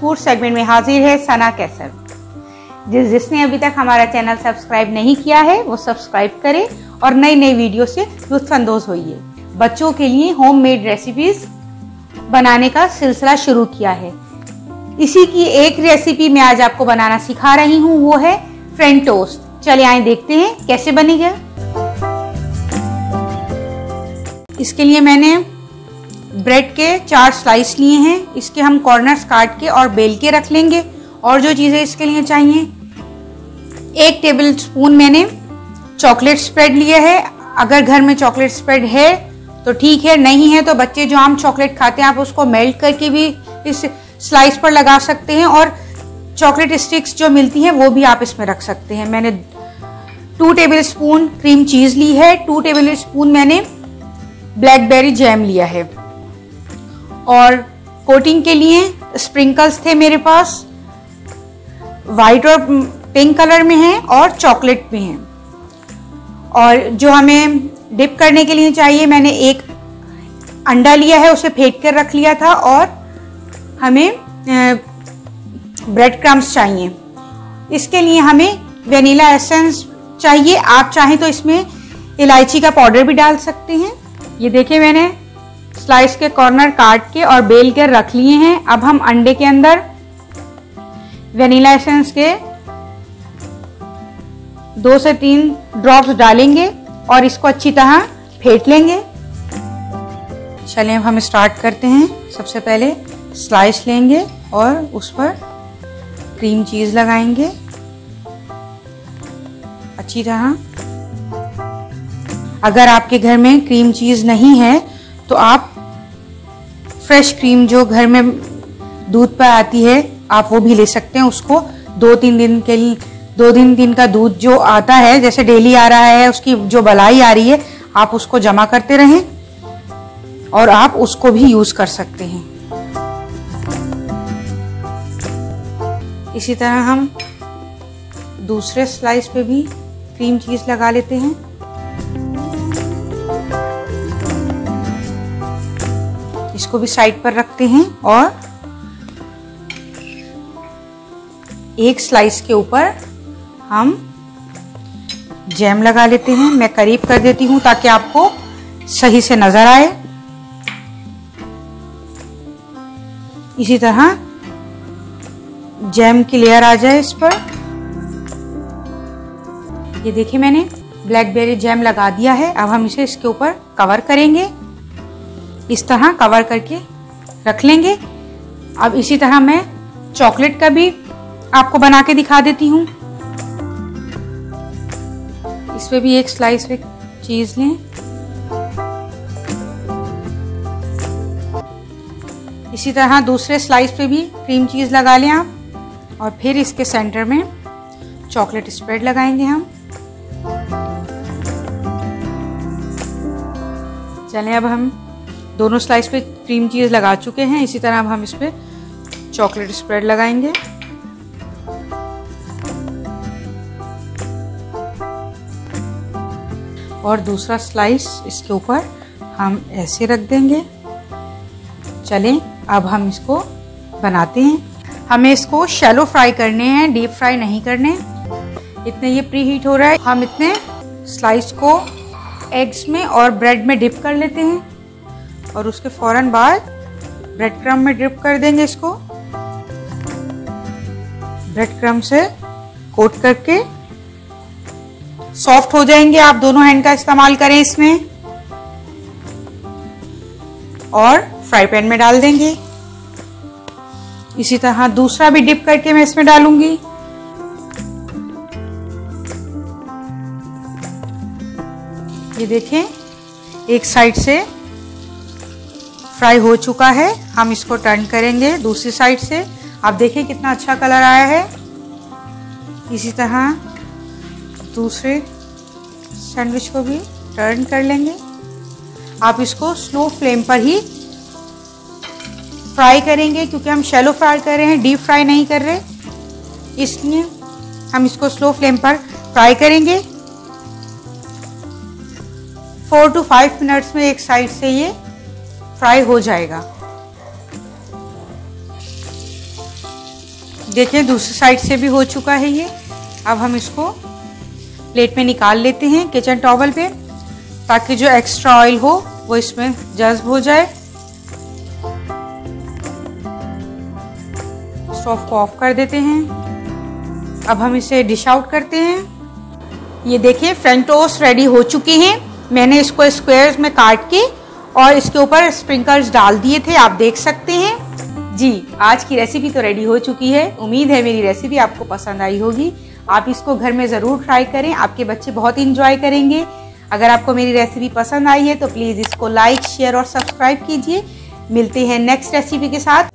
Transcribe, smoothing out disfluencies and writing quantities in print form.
Food segment में हाजिर है सना कैसर। जिसने अभी तक हमारा चैनल सब्सक्राइब नहीं किया है वो सब्सक्राइब करे और नई नई वीडियो से लुत्फानंदोज होइए। बच्चों के लिए होममेड रेसिपीज बनाने का सिलसिला शुरू किया है। इसी की एक रेसिपी मैं आज आपको बनाना सिखा रही हूँ, वो है फ्रेंच टोस्ट। चलिए आए देखते हैं कैसे बनेगा। इसके लिए मैंने ब्रेड के 4 स्लाइस लिए हैं। इसके हम कॉर्नर्स काट के और बेल के रख लेंगे। और जो चीज़ें इसके लिए चाहिए, 1 टेबल स्पून मैंने चॉकलेट स्प्रेड लिया है। अगर घर में चॉकलेट स्प्रेड है तो ठीक है, नहीं है तो बच्चे जो आम चॉकलेट खाते हैं आप उसको मेल्ट करके भी इस स्लाइस पर लगा सकते हैं, और चॉकलेट स्टिक्स जो मिलती हैं वो भी आप इसमें रख सकते हैं। मैंने 2 टेबल स्पून क्रीम चीज़ ली है। 2 टेबल स्पून मैंने ब्लैकबेरी जैम लिया है। और कोटिंग के लिए स्प्रिंकल्स थे मेरे पास, वाइट और पिंक कलर में हैं और चॉकलेट में हैं। और जो हमें डिप करने के लिए चाहिए, मैंने 1 अंडा लिया है, उसे फेंट कर रख लिया था। और हमें ब्रेड क्रम्स चाहिए। इसके लिए हमें वेनिला एसेंस चाहिए। आप चाहें तो इसमें इलायची का पाउडर भी डाल सकते हैं। ये देखिए मैंने स्लाइस के कॉर्नर काट के और बेल कर रख लिए हैं। अब हम अंडे के अंदर वेनिला एसेंस के 2 से 3 ड्रॉप्स डालेंगे और इसको अच्छी तरह फेंट लेंगे। चलिए अब हम स्टार्ट करते हैं। सबसे पहले स्लाइस लेंगे और उस पर क्रीम चीज लगाएंगे अच्छी तरह। अगर आपके घर में क्रीम चीज नहीं है तो आप फ्रेश क्रीम जो घर में दूध पर आती है आप वो भी ले सकते हैं। उसको 2-3 दिन के लिए 2 दिन का दूध जो आता है, जैसे डेली आ रहा है, उसकी जो बलाई आ रही है, आप उसको जमा करते रहें और आप उसको भी यूज कर सकते हैं। इसी तरह हम दूसरे स्लाइस पे भी क्रीम चीज लगा लेते हैं। इसको भी साइड पर रखते हैं और एक स्लाइस के ऊपर हम जैम लगा लेते हैं। मैं करीब कर देती हूं ताकि आपको सही से नजर आए। इसी तरह जैम की लेयर आ जाए इस पर। ये देखिए मैंने ब्लैकबेरी जैम लगा दिया है। अब हम इसे इसके ऊपर कवर करेंगे। इस तरह कवर करके रख लेंगे। अब इसी तरह मैं चॉकलेट का भी आपको बना के दिखा देती हूँ। इस पे भी 1 स्लाइस पे चीज लें। इसी तरह दूसरे स्लाइस पे भी क्रीम चीज लगा लें आप, और फिर इसके सेंटर में चॉकलेट स्प्रेड लगाएंगे हम। चलें अब हम दोनों स्लाइस पे क्रीम चीज लगा चुके हैं। इसी तरह अब हम इस पे चॉकलेट स्प्रेड लगाएंगे। और दूसरा स्लाइस इसके ऊपर हम ऐसे रख देंगे। चलें अब हम इसको बनाते हैं। हमें इसको शैलो फ्राई करने हैं, डीप फ्राई नहीं करने। इतने ये प्री हीट हो रहा है। हम इतने स्लाइस को एग्स में और ब्रेड में डिप कर लेते हैं और उसके फौरन बाद ब्रेड क्रम्ब में डिप कर देंगे। इसको ब्रेड क्रम्ब से कोट करके सॉफ्ट हो जाएंगे। आप दोनों हैंड का इस्तेमाल करें इसमें, और फ्राई पैन में डाल देंगे। इसी तरह दूसरा भी डिप करके मैं इसमें डालूंगी। ये देखें एक साइड से फ्राई हो चुका है। हम इसको टर्न करेंगे दूसरी साइड से। आप देखें कितना अच्छा कलर आया है। इसी तरह दूसरे सैंडविच को भी टर्न कर लेंगे। आप इसको स्लो फ्लेम पर ही फ्राई करेंगे क्योंकि हम शैलो फ्राई कर रहे हैं, डीप फ्राई नहीं कर रहे, इसलिए हम इसको स्लो फ्लेम पर फ्राई करेंगे। 4 to 5 मिनट्स में एक साइड से ये फ्राई हो जाएगा। देखिए दूसरी साइड से भी हो चुका है ये। अब हम इसको प्लेट में निकाल लेते हैं किचन टॉवल पे, ताकि जो एक्स्ट्रा ऑयल हो वो इसमें जज्ब हो जाए। स्टोव को ऑफ कर देते हैं। अब हम इसे डिश आउट करते हैं। ये देखिए फ्रेंच टोस्ट रेडी हो चुके हैं। मैंने इसको स्क्वायर्स में काट के और इसके ऊपर स्प्रिंकल्स डाल दिए थे, आप देख सकते हैं। जी, आज की रेसिपी तो रेडी हो चुकी है। उम्मीद है मेरी रेसिपी आपको पसंद आई होगी। आप इसको घर में ज़रूर ट्राई करें, आपके बच्चे बहुत इंजॉय करेंगे। अगर आपको मेरी रेसिपी पसंद आई है तो प्लीज़ इसको लाइक, शेयर और सब्सक्राइब कीजिए। मिलते हैं नेक्स्ट रेसिपी के साथ।